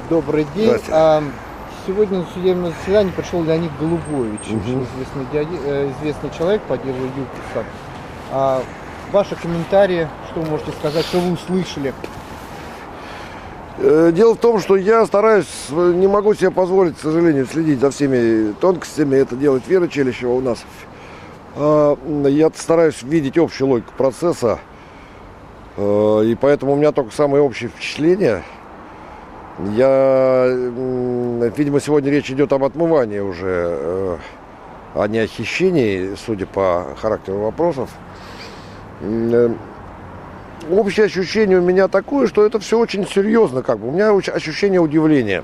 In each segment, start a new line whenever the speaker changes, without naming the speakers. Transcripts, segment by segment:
Добрый день. Сегодня на судебное заседание пришел Леонид Голубович, очень известный человек по делу ЮКОСа. Ваши комментарии, что вы можете сказать, что вы услышали?
Дело в том, что я стараюсь, не могу себе позволить, к сожалению, следить за всеми тонкостями. Это делает Вера Челищева у нас. Я стараюсь видеть общую логику процесса. И поэтому у меня только самые общие впечатления. Видимо, сегодня речь идет об отмывании уже, а не о хищении, судя по характеру вопросов. Общее ощущение у меня такое, что это все очень серьезно, как бы. У меня ощущение удивления.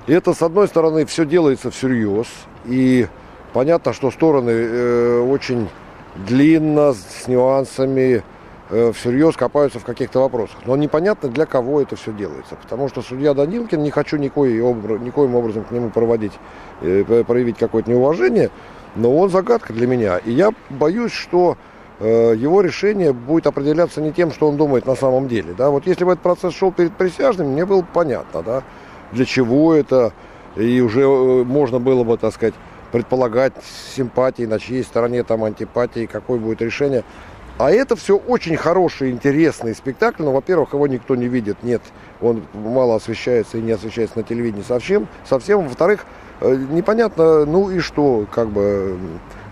И это, с одной стороны, все делается всерьез. И понятно, что стороны очень длинно, с нюансами, всерьез копаются в каких-то вопросах. Но непонятно, для кого это все делается. Потому что судья Данилкин, не хочу никоим образом к нему проявить какое-то неуважение, но он загадка для меня. И я боюсь, что его решение будет определяться не тем, что он думает на самом деле. Да? Вот если бы этот процесс шел перед присяжными, мне было бы понятно, да? Для чего это, и уже можно было бы, так сказать, предполагать симпатии, на чьей стороне там антипатии, какое будет решение. А это все очень хороший, интересный спектакль. Но, во-первых, его никто не видит, нет, он мало освещается и не освещается на телевидении совсем. Во-вторых, непонятно, ну и что, как бы,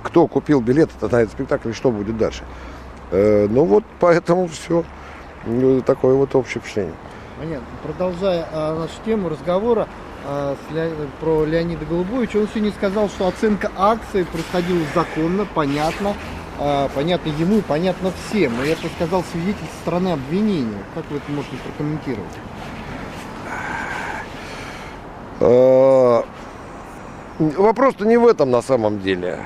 кто купил билет на этот спектакль и что будет дальше. Ну вот, поэтому все, такое вот общее впечатление.
Понятно. Продолжая нашу тему разговора про Леонида Голубовича, он сегодня сказал, что оценка акций происходила законно, понятно ему и понятно всем. И это сказал свидетель со стороны обвинения. Как вы это можете прокомментировать?
Вопрос-то не в этом на самом деле.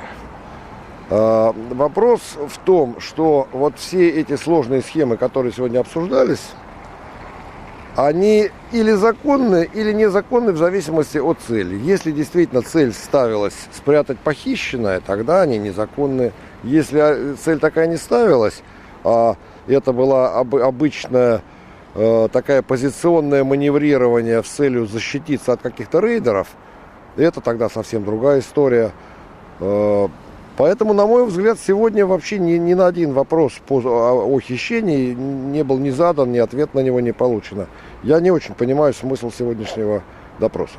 Вопрос в том, что вот все эти сложные схемы, которые сегодня обсуждались, они или законны, или незаконны в зависимости от цели. Если действительно цель ставилась спрятать похищенное, тогда они незаконны. Если цель такая не ставилась, а это было обычное такое позиционное маневрирование с целью защититься от каких-то рейдеров, это тогда совсем другая история. Поэтому, на мой взгляд, сегодня вообще ни на один вопрос о хищении не был ни задан, ни ответ на него не получено. Я не очень понимаю смысл сегодняшнего допроса.